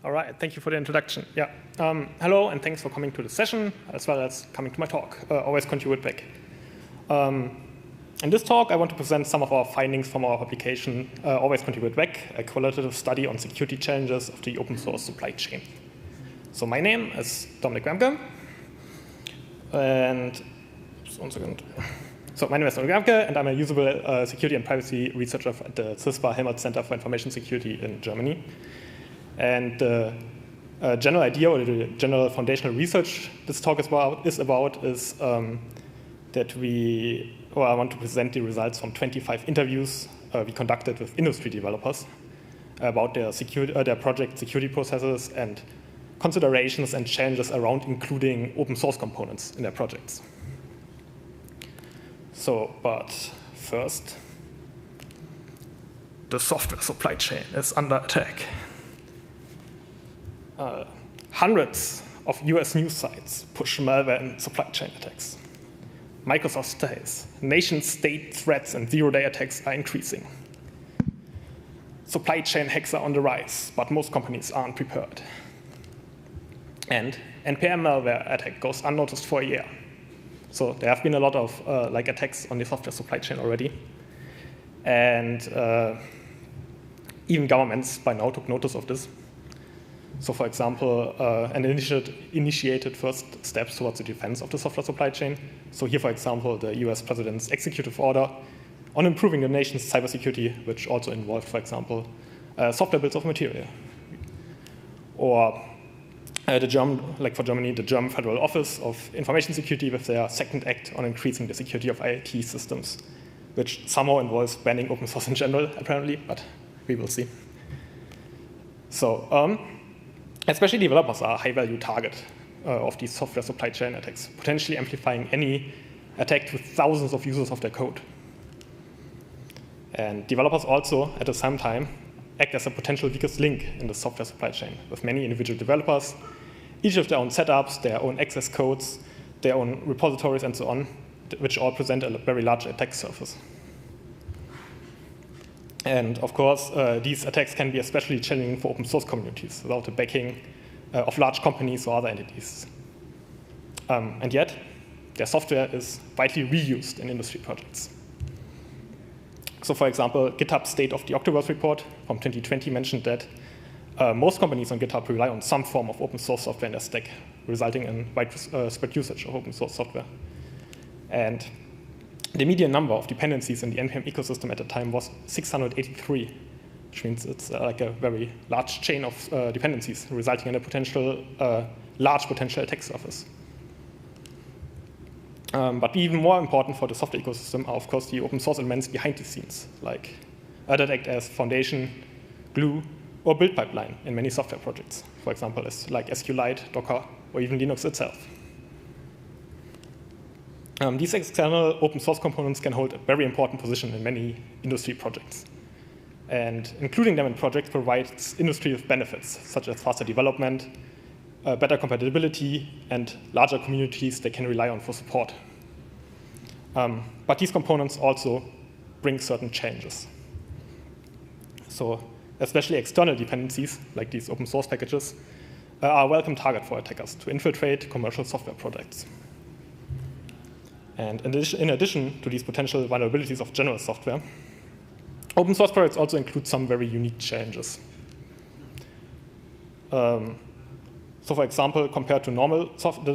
All right, thank you for the introduction. Yeah, hello, and thanks for coming to the session, as well as coming to my talk, Always Contribute Back. In this talk, I want to present some of our findings from our publication, Always Contribute Back, a qualitative study on security challenges of the open source supply chain. So my name is Dominik Wermke, and one second. So my name is Dominik Wermke, and I'm a usable security and privacy researcher at the CISPA Helmholtz Center for Information Security in Germany. And the general idea, or the general foundational research this talk is about that I want to present the results from 25 interviews we conducted with industry developers about their project security processes and considerations and challenges around including open source components in their projects. So, but first, the software supply chain is under attack. Hundreds of US news sites push malware and supply chain attacks. Microsoft says nation-state threats and zero-day attacks are increasing. Supply chain hacks are on the rise, but most companies aren't prepared. And NPM malware attack goes unnoticed for a year. So there have been a lot of attacks on the software supply chain already. And even governments by now took notice of this. So for example, and initiated first steps towards the defense of the software supply chain. So here, for example, the US president's executive order on improving the nation's cybersecurity, which also involved, for example, software bills of material. Or for Germany, the German Federal Office of Information Security with their second act on increasing the security of IT systems, which somehow involves banning open source in general, apparently, but we will see. So, especially developers are a high-value target of these software supply chain attacks, potentially amplifying any attack with thousands of users of their code. And developers also, at the same time, act as a potential weakest link in the software supply chain, with many individual developers, each with their own setups, their own access codes, their own repositories, and so on, which all present a very large attack surface. And of course, these attacks can be especially challenging for open source communities without the backing of large companies or other entities. And yet, their software is widely reused in industry projects. So for example, GitHub's State of the October's report from 2020 mentioned that most companies on GitHub rely on some form of open source software in their stack, resulting in widespread usage of open source software. And the median number of dependencies in the NPM ecosystem at the time was 683, which means it's like a very large chain of dependencies, resulting in a large potential attack surface. But even more important for the software ecosystem are, of course, the open source elements behind the scenes, like that act as foundation, glue, or build pipeline in many software projects, for example, like SQLite, Docker, or even Linux itself. These external open source components can hold a very important position in many industry projects. And including them in projects provides industry with benefits, such as faster development, better compatibility, and larger communities they can rely on for support. But these components also bring certain changes. So especially external dependencies, like these open source packages, are a welcome target for attackers to infiltrate commercial software projects. And in addition to these potential vulnerabilities of general software, open source projects also include some very unique challenges. So for example, compared to the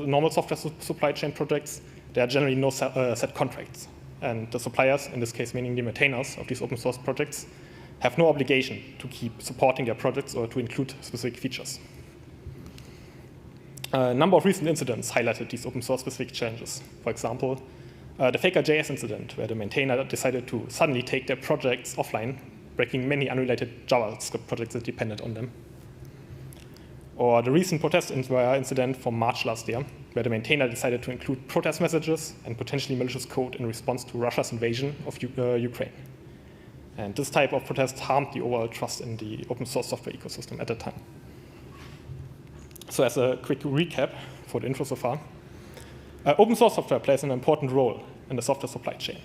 normal software supply chain projects, there are generally no set contracts. And the suppliers, in this case meaning the maintainers of these open source projects, have no obligation to keep supporting their projects or to include specific features. A number of recent incidents highlighted these open source specific challenges. For example, the Faker.js incident, where the maintainer decided to suddenly take their projects offline, breaking many unrelated JavaScript projects that depended on them. Or the recent protest incident from March last year, where the maintainer decided to include protest messages and potentially malicious code in response to Russia's invasion of Ukraine. And this type of protest harmed the overall trust in the open source software ecosystem at the time. So as a quick recap for the intro so far, open source software plays an important role in the software supply chain.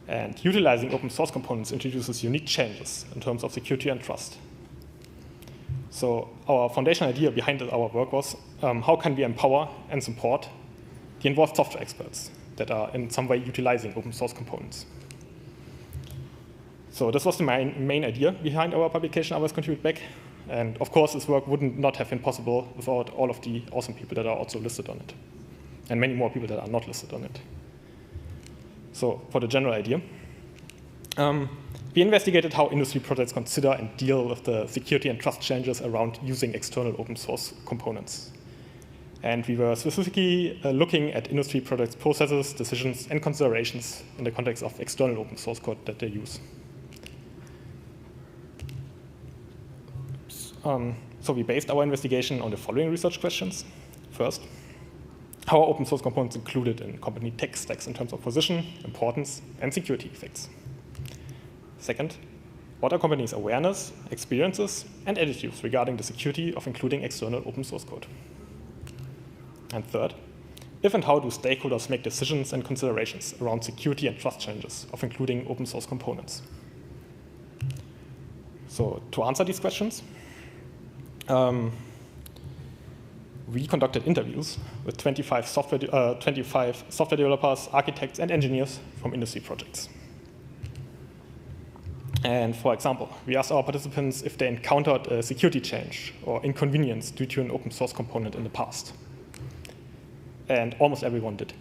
And utilizing open source components introduces unique challenges in terms of security and trust. So our foundational idea behind our work was how can we empower and support the involved software experts that are in some way utilizing open source components. So this was the main idea behind our publication, Others Contribute Back. And of course, this work would not have been possible without all of the awesome people that are also listed on it, and many more people that are not listed on it. So for the general idea, we investigated how industry projects consider and deal with the security and trust challenges around using external open source components. And we were specifically looking at industry projects' processes, decisions, and considerations in the context of external open source code that they use. So we based our investigation on the following research questions. First, how are open source components included in company tech stacks in terms of position, importance, and security effects? Second, what are companies' awareness, experiences, and attitudes regarding the security of including external open source code? And third, if and how do stakeholders make decisions and considerations around security and trust challenges of including open source components? So to answer these questions, we conducted interviews with 25 software developers, architects, and engineers from industry projects. And for example, we asked our participants if they encountered a security change or inconvenience due to an open source component in the past. And almost everyone did.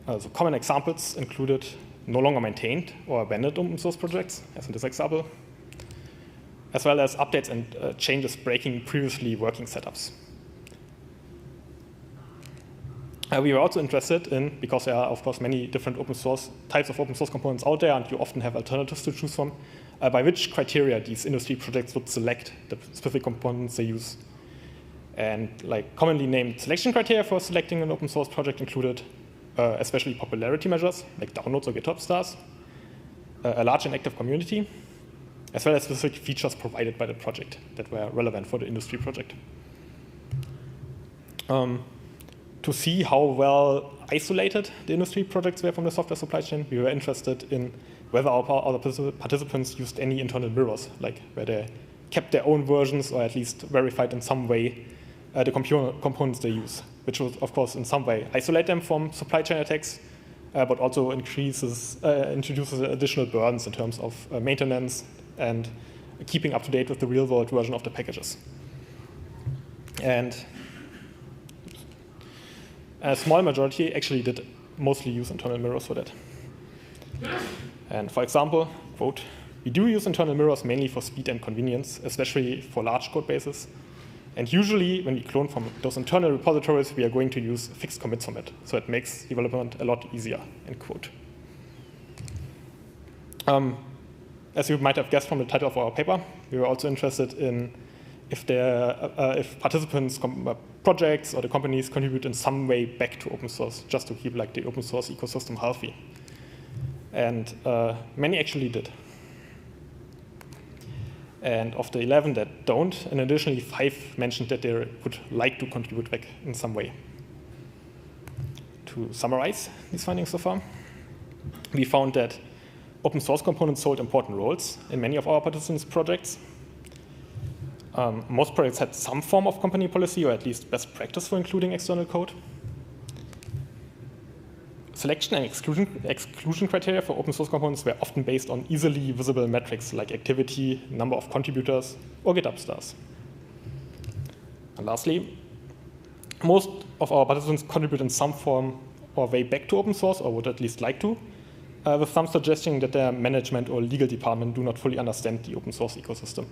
So common examples included no longer maintained or abandoned open source projects, as in this example, as well as updates and changes breaking previously working setups. We were also interested in, because there are, of course, many different types of open source components out there, and you often have alternatives to choose from, by which criteria these industry projects would select the specific components they use. And like commonly named selection criteria for selecting an open source project included especially popularity measures, like downloads or GitHub stars, a large and active community, as well as specific features provided by the project that were relevant for the industry project. To see how well isolated the industry projects were from the software supply chain, we were interested in whether our participants used any internal mirrors, like where they kept their own versions or at least verified in some way the components they use, which would, of course, in some way isolate them from supply chain attacks, but also introduces additional burdens in terms of maintenance and keeping up to date with the real-world version of the packages. And a small majority actually did mostly use internal mirrors for that. And for example, quote, "We do use internal mirrors mainly for speed and convenience, especially for large code bases. And usually when we clone from those internal repositories, we are going to use fixed commits from it. So it makes development a lot easier," end quote. As you might have guessed from the title of our paper, we were also interested in if participants' projects or the companies contribute in some way back to open source, just to keep like the open source ecosystem healthy. And many actually did. And of the 11 that don't, and additionally 5 mentioned that they would like to contribute back in some way. To summarize these findings so far, we found that open source components hold important roles in many of our participants' projects. Most projects had some form of company policy or at least best practice for including external code. Selection and exclusion criteria for open source components were often based on easily visible metrics like activity, number of contributors, or GitHub stars. And lastly, most of our participants contribute in some form or way back to open source, or would at least like to, with some suggesting that their management or legal department do not fully understand the open source ecosystem.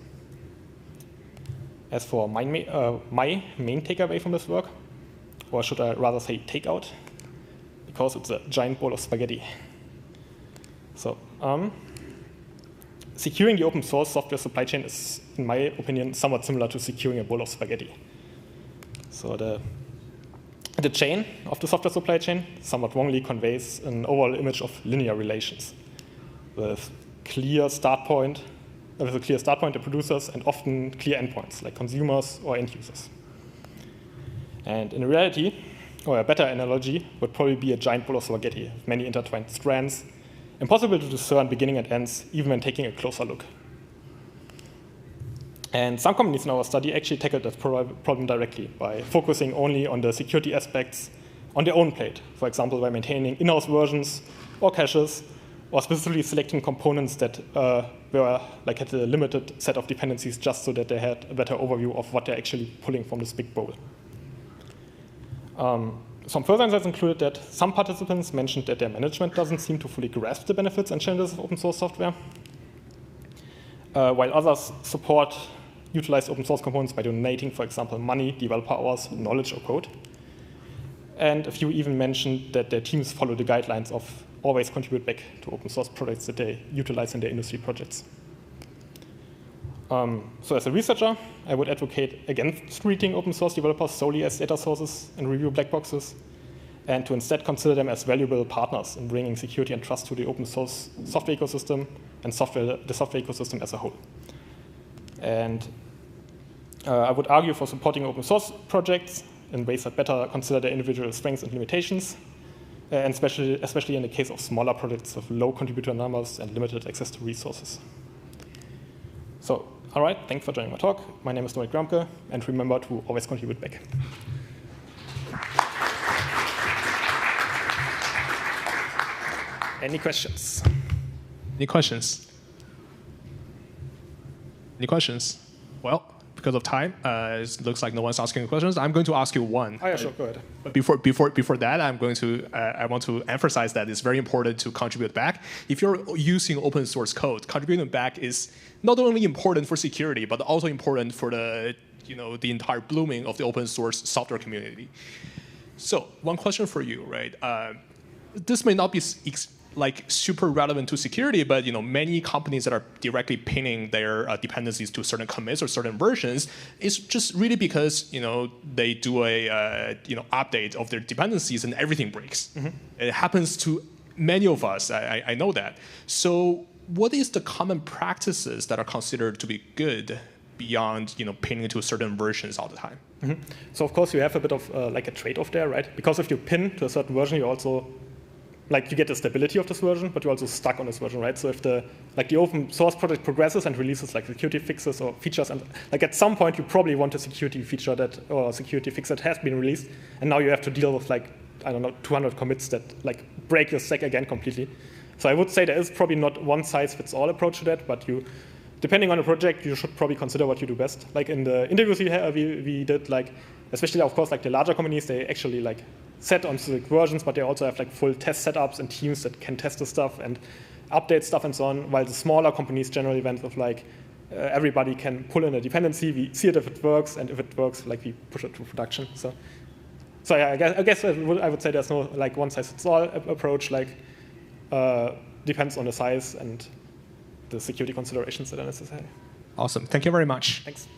As for my main takeaway from this work, or should I rather say takeout, because it's a giant bowl of spaghetti. So, securing the open source software supply chain is, in my opinion, somewhat similar to securing a bowl of spaghetti. So the chain of the software supply chain somewhat wrongly conveys an overall image of linear relations with a clear start point, the producers, and often clear endpoints like consumers or end users. And in reality, or a better analogy would probably be a giant bowl of spaghetti with many intertwined strands, impossible to discern beginning and ends, even when taking a closer look. And some companies in our study actually tackled that problem directly by focusing only on the security aspects on their own plate. For example, by maintaining in-house versions or caches, or specifically selecting components that had a limited set of dependencies just so that they had a better overview of what they're actually pulling from this big bowl. Some further insights included that some participants mentioned that their management doesn't seem to fully grasp the benefits and challenges of open source software, while others utilize open source components by donating, for example, money, developer hours, knowledge, or code. And a few even mentioned that their teams follow the guidelines of always contribute back to open source projects that they utilize in their industry projects. So as a researcher, I would advocate against treating open source developers solely as data sources and review black boxes, and to instead consider them as valuable partners in bringing security and trust to the open source software ecosystem and the software ecosystem as a whole. And I would argue for supporting open source projects in ways that better consider their individual strengths and limitations, and especially in the case of smaller projects with low contributor numbers and limited access to resources. So, all right, thanks for joining my talk. My name is Dominik Wermke, and remember to always contribute back. Any questions? Any questions? Any questions? Well, because of time, it looks like no one's asking questions. I'm going to ask you one. Oh yeah, sure, go ahead. But before that, I want to emphasize that it's very important to contribute back. If you're using open source code, contributing back is not only important for security, but also important for the entire blooming of the open source software community. So one question for you, right? This may not be super relevant to security, but many companies that are directly pinning their dependencies to certain commits or certain versions, it's just really because they do a update of their dependencies and everything breaks. Mm-hmm. It happens to many of us. I know that. So what is the common practices that are considered to be good beyond pinning to certain versions all the time? Mm-hmm. So of course you have a bit of a trade-off there, right? Because if you pin to a certain version, you also you get the stability of this version, but you're also stuck on this version, right? So if the open source project progresses and releases security fixes or features, and at some point you probably want a security feature or security fix that has been released, and now you have to deal with 200 commits that break your stack again completely. So I would say there is probably not one size fits all approach to that, but depending on the project, you should probably consider what you do best. In the interviews we did, especially of course the larger companies, they actually set on specific versions, but they also have full test setups and teams that can test the stuff and update stuff and so on, while the smaller companies generally went with everybody can pull in a dependency, we see it if it works, and if it works, we push it to production. So yeah, I guess I would say there's no one size fits all approach. Depends on the size and the security considerations that are necessary. Awesome. Thank you very much. Thanks.